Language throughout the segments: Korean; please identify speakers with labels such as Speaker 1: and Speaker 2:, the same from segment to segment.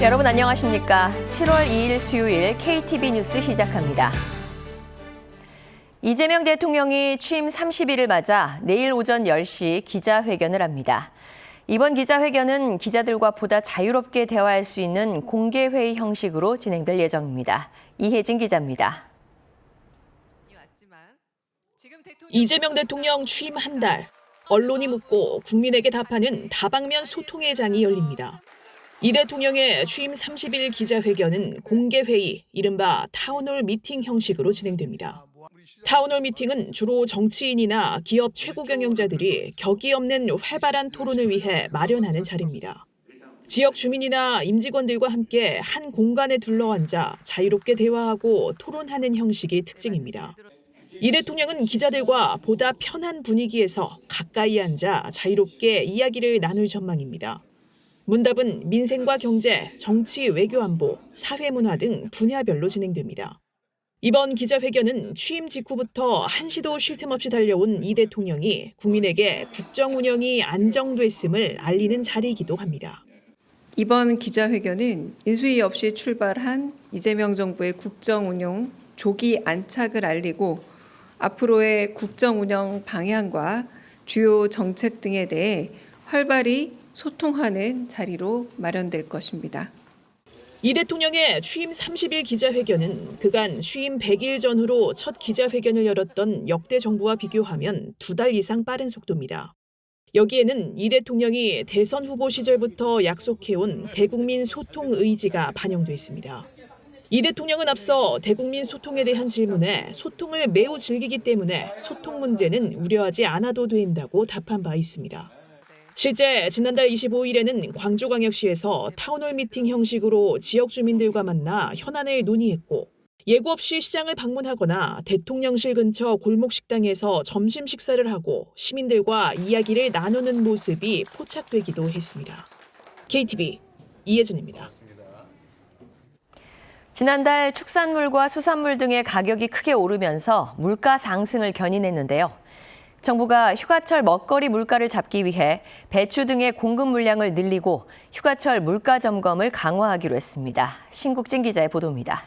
Speaker 1: 여러분 안녕하십니까? 7월 2일 수요일 KTV 뉴스 시작합니다. 이재명 대통령이 취임 30일을 맞아 내일 오전 10시 기자회견을 합니다. 이번 기자회견은 기자들과 보다 자유롭게 대화할 수 있는 공개회의 형식으로 진행될 예정입니다. 이혜진 기자입니다.
Speaker 2: 이재명 대통령 취임 한 달, 언론이 묻고 국민에게 답하는 다방면 소통의 장이 열립니다. 이 대통령의 취임 30일 기자회견은 공개회의, 이른바 타운홀 미팅 형식으로 진행됩니다. 타운홀 미팅은 주로 정치인이나 기업 최고 경영자들이 격이 없는 활발한 토론을 위해 마련하는 자리입니다. 지역 주민이나 임직원들과 함께 한 공간에 둘러앉아 자유롭게 대화하고 토론하는 형식이 특징입니다. 이 대통령은 기자들과 보다 편한 분위기에서 가까이 앉아 자유롭게 이야기를 나눌 전망입니다. 문답은 민생과 경제, 정치, 외교 안보, 사회문화 등 분야별로 진행됩니다. 이번 기자회견은 취임 직후부터 한시도 쉴 틈 없이 달려온 이 대통령이 국민에게 국정 운영이 안정됐음을 알리는 자리이기도 합니다.
Speaker 3: 이번 기자회견은 인수위 없이 출발한 이재명 정부의 국정 운영 조기 안착을 알리고 앞으로의 국정 운영 방향과 주요 정책 등에 대해 활발히 소통하는 자리로 마련될 것입니다.
Speaker 2: 이 대통령의 취임 30일 기자회견은 그간 취임 100일 전후로 첫 기자회견을 열었던 역대 정부와 비교하면 2달 이상 빠른 속도입니다. 여기에는 이 대통령이 대선 후보 시절부터 약속해온 대국민 소통 의지가 반영돼 있습니다. 이 대통령은 앞서 대국민 소통에 대한 질문에 소통을 매우 즐기기 때문에 소통 문제는 우려하지 않아도 된다고 답한 바 있습니다. 실제 지난달 25일에는 광주광역시에서 타운홀 미팅 형식으로 지역 주민들과 만나 현안을 논의했고 예고 없이 시장을 방문하거나 대통령실 근처 골목식당에서 점심 식사를 하고 시민들과 이야기를 나누는 모습이 포착되기도 했습니다. KTV 이혜진입니다.
Speaker 1: 지난달 축산물과 수산물 등의 가격이 크게 오르면서 물가 상승을 견인했는데요. 정부가 휴가철 먹거리 물가를 잡기 위해 배추 등의 공급 물량을 늘리고 휴가철 물가 점검을 강화하기로 했습니다. 신국진 기자의 보도입니다.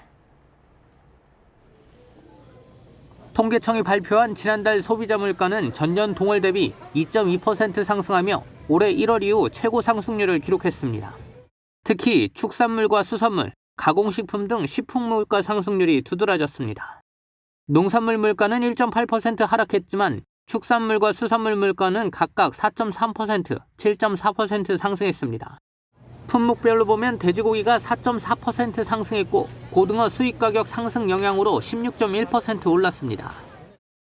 Speaker 4: 통계청이 발표한 지난달 소비자 물가는 전년 동월 대비 2.2% 상승하며 올해 1월 이후 최고 상승률을 기록했습니다. 특히 축산물과 수산물, 가공식품 등 식품 물가 상승률이 두드러졌습니다. 농산물 물가는 1.8% 하락했지만 축산물과 수산물 물가는 각각 4.3%, 7.4% 상승했습니다. 품목별로 보면 돼지고기가 4.4% 상승했고 고등어 수입 가격 상승 영향으로 16.1% 올랐습니다.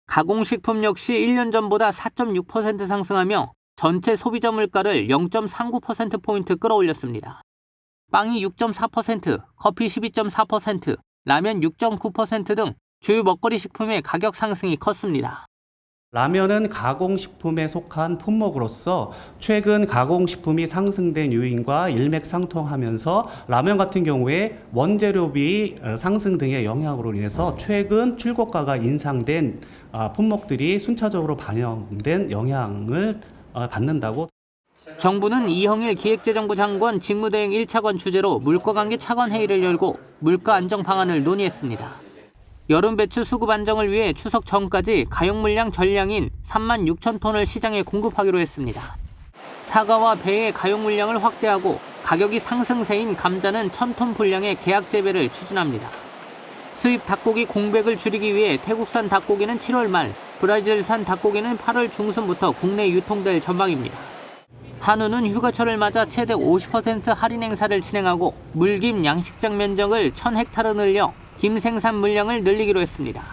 Speaker 4: 가공식품 역시 1년 전보다 4.6% 상승하며 전체 소비자 물가를 0.39%포인트 끌어올렸습니다. 빵이 6.4%, 커피 12.4%, 라면 6.9% 등 주요 먹거리 식품의 가격 상승이 컸습니다.
Speaker 5: 라면은 가공식품에 속한 품목으로서 최근 가공식품이 상승된 요인과 일맥상통하면서 라면 같은 경우에 원재료비 상승 등의 영향으로 인해서 최근 출고가가 인상된 품목들이 순차적으로 반영된 영향을 받는다고.
Speaker 4: 정부는 이형일 기획재정부 장관 직무대행 1차관 주재로 물가관계 차관회의를 열고 물가 안정 방안을 논의했습니다. 여름 배추 수급 안정을 위해 추석 전까지 가용 물량 전량인 3만 6천 톤을 시장에 공급하기로 했습니다. 사과와 배의 가용 물량을 확대하고 가격이 상승세인 감자는 1,000톤 분량의 계약 재배를 추진합니다. 수입 닭고기 공백을 줄이기 위해 태국산 닭고기는 7월 말, 브라질산 닭고기는 8월 중순부터 국내 유통될 전망입니다. 한우는 휴가철을 맞아 최대 50% 할인 행사를 진행하고 물김 양식장 면적을 1,000헥타르 늘려 김 생산 물량을 늘리기로 했습니다.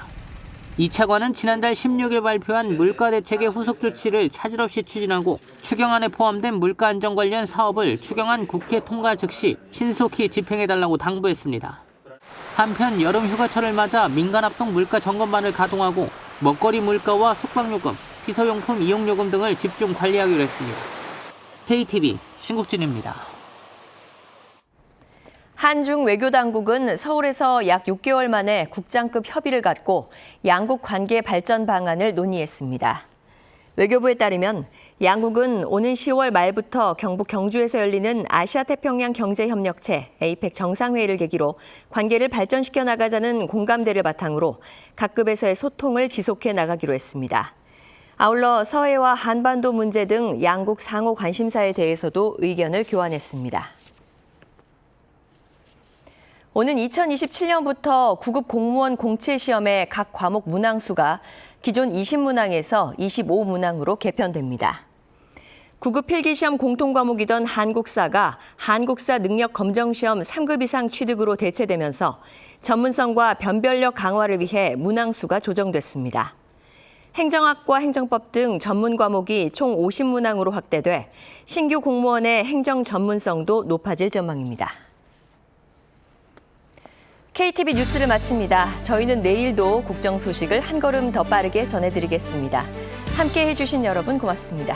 Speaker 4: 이 차관은 지난달 16일 발표한 물가 대책의 후속 조치를 차질 없이 추진하고 추경안에 포함된 물가 안정 관련 사업을 추경안 국회 통과 즉시 신속히 집행해달라고 당부했습니다. 한편 여름 휴가철을 맞아 민간합동 물가 점검반을 가동하고 먹거리 물가와 숙박요금, 피서용품 이용요금 등을 집중 관리하기로 했습니다. KTV 신국진입니다.
Speaker 1: 한중 외교당국은 서울에서 약 6개월 만에 국장급 협의를 갖고 양국 관계 발전 방안을 논의했습니다. 외교부에 따르면 양국은 오는 10월 말부터 경북 경주에서 열리는 아시아태평양 경제협력체 APEC 정상회의를 계기로 관계를 발전시켜 나가자는 공감대를 바탕으로 각급에서의 소통을 지속해 나가기로 했습니다. 아울러 서해와 한반도 문제 등 양국 상호 관심사에 대해서도 의견을 교환했습니다. 오는 2027년부터 구급 공무원 공채 시험의 각 과목 문항수가 기존 20문항에서 25문항으로 개편됩니다. 구급 필기시험 공통과목이던 한국사가 한국사 능력 검정시험 3급 이상 취득으로 대체되면서 전문성과 변별력 강화를 위해 문항수가 조정됐습니다. 행정학과 행정법 등 전문 과목이 총 50문항으로 확대돼 신규 공무원의 행정 전문성도 높아질 전망입니다. KTV 뉴스를 마칩니다. 저희는 내일도 국정 소식을 한 걸음 더 빠르게 전해드리겠습니다. 함께해 주신 여러분 고맙습니다.